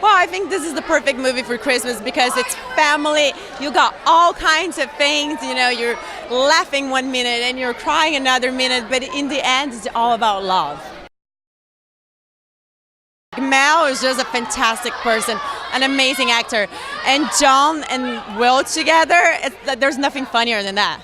Well, I think this is the perfect movie for Christmas because it's family. You got all kinds of things, you're laughing 1 minute and you're crying another minute, but in the end, it's all about love. Mel is just a fantastic person, an amazing actor. And John and Will together, there's nothing funnier than that.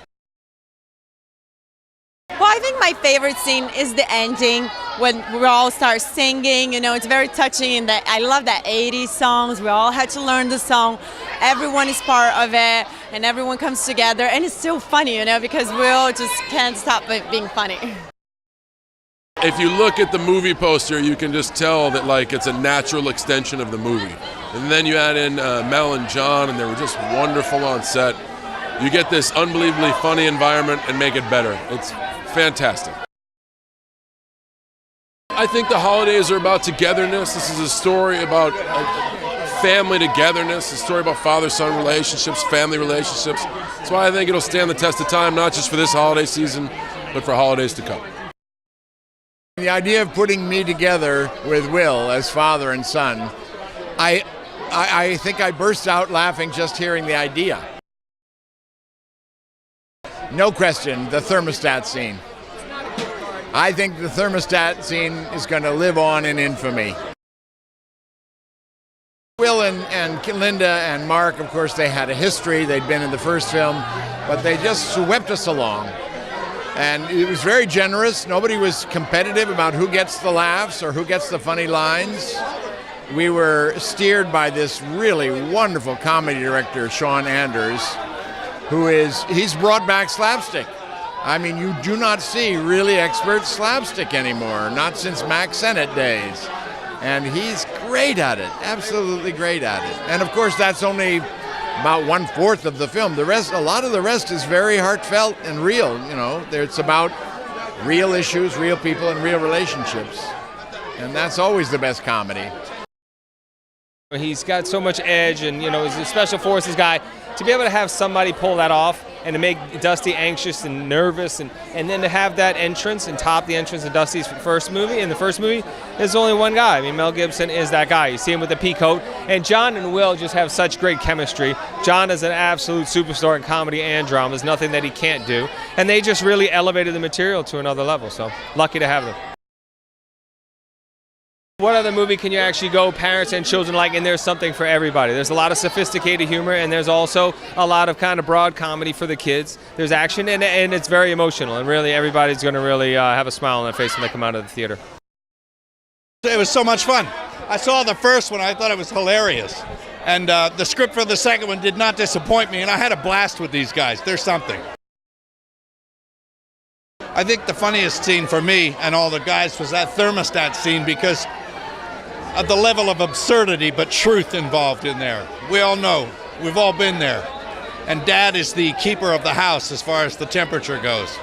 Well, I think my favorite scene is the ending when we all start singing. It's very touching. And I love that 80s songs. We all had to learn the song. Everyone is part of it, and everyone comes together. And it's so funny, because Will just can't stop being funny. If you look at the movie poster, you can just tell that it's a natural extension of the movie. And then you add in Mel and John, and they were just wonderful on set. You get this unbelievably funny environment and make it better. It's fantastic. I think the holidays are about togetherness. This is a story about family togetherness, a story about father-son relationships, family relationships. That's why I think it'll stand the test of time, not just for this holiday season, but for holidays to come. The idea of putting me together with Will as father and son, I think I burst out laughing just hearing the idea. No question, the thermostat scene. I think the thermostat scene is going to live on in infamy. Will and Linda and Mark, of course, they had a history. They'd been in the first film, but they just swept us along. And it was very generous. Nobody was competitive about who gets the laughs or who gets the funny lines. We were steered by this really wonderful comedy director, Sean Anders, he's brought back slapstick. I mean, you do not see really expert slapstick anymore, not since Mac Sennett days. And he's great at it, absolutely great at it. And of course, that's only about 1/4 of the film. A lot of the rest is very heartfelt and real, It's about real issues, real people, and real relationships. And that's always the best comedy. He's got so much edge, and he's a special forces guy. To be able to have somebody pull that off and to make Dusty anxious and nervous, and then to have that entrance and top the entrance of Dusty's first movie. In the first movie, there's only one guy. I mean, Mel Gibson is that guy. You see him with the pea coat. And John and Will just have such great chemistry. John is an absolute superstar in comedy and drama. There's nothing that he can't do. And they just really elevated the material to another level. So lucky to have them. What other movie can you actually go, parents and children like, and there's something for everybody? There's a lot of sophisticated humor, and there's also a lot of kind of broad comedy for the kids. There's action, and it's very emotional, and really everybody's going to really have a smile on their face when they come out of the theater. It was so much fun. I saw the first one. I thought it was hilarious. And the script for the second one did not disappoint me, and I had a blast with these guys. There's something. I think the funniest scene for me and all the guys was that thermostat scene because of the level of absurdity but truth involved in there. We all know. We've all been there. And Dad is the keeper of the house as far as the temperature goes.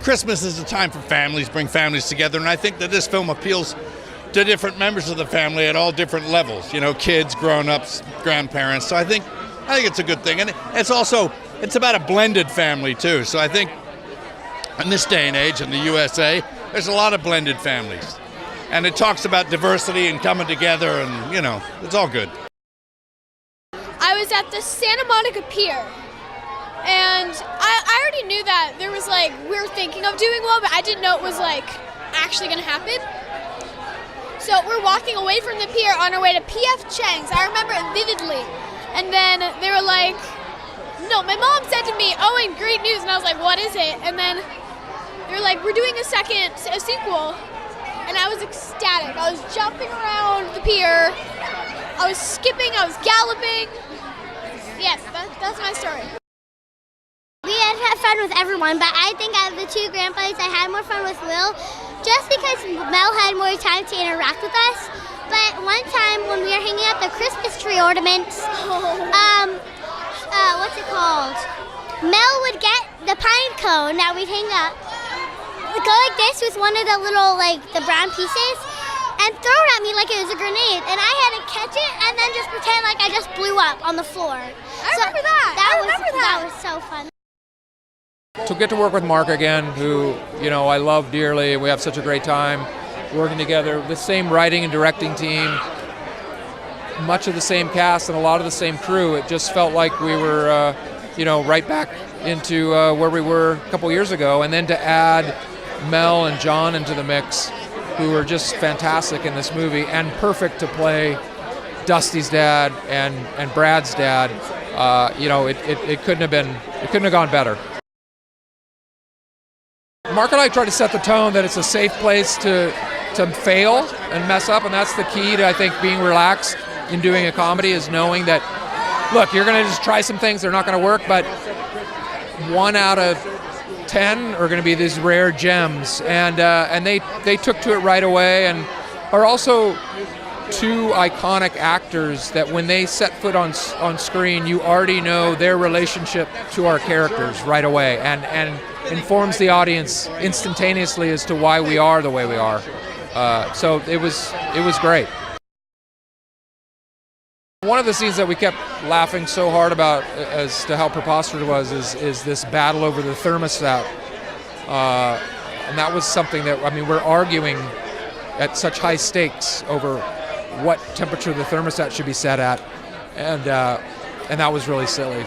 Christmas is a time for families, bring families together, and I think that this film appeals to different members of the family at all different levels. Kids, grown-ups, grandparents. So I think it's a good thing. And it's about a blended family too. So I think in this day and age in the USA, there's a lot of blended families. And it talks about diversity and coming together, and it's all good. I was at the Santa Monica Pier, and I already knew that there was we were thinking of doing one, but I didn't know it was actually going to happen. So we're walking away from the pier on our way to P.F. Chang's. I remember it vividly. And then they were like, no, my mom said to me, oh, and great news. And I was like, what is it? And then they were like, we're doing a sequel. And I was ecstatic. I was jumping around the pier. I was skipping. I was galloping. Yes, that's my story. We had fun with everyone, but I think out of the two grandpas, I had more fun with Will, just because Mel had more time to interact with us. But one time when we were hanging up the Christmas tree ornaments, what's it called? Mel would get the pine cone that we'd hang up, go like this with one of the little, the brown pieces, and throw it at me like it was a grenade. And I had to catch it and then just pretend like I just blew up on the floor. I remember that. That was so fun. To get to work with Mark again, who, I love dearly, and we have such a great time. working together. The same writing and directing team, much of the same cast and a lot of the same crew. It just felt like we were, right back into where we were a couple years ago. And then to add Mel and John into the mix, who were just fantastic in this movie and perfect to play Dusty's dad and Brad's dad. It couldn't have gone better. Mark and I try to set the tone that it's a safe place to fail and mess up, and that's the key to, I think, being relaxed in doing a comedy, is knowing that, look, you're going to just try some things, they're not going to work, but 1 out of 10 are going to be these rare gems, and they took to it right away, and are also two iconic actors that when they set foot on screen, you already know their relationship to our characters right away, and informs the audience instantaneously as to why we are the way we are. So it was great. One of the scenes that we kept laughing so hard about as to how preposterous it was is this battle over the thermostat. And that was something that, we're arguing at such high stakes over what temperature the thermostat should be set at. And that was really silly.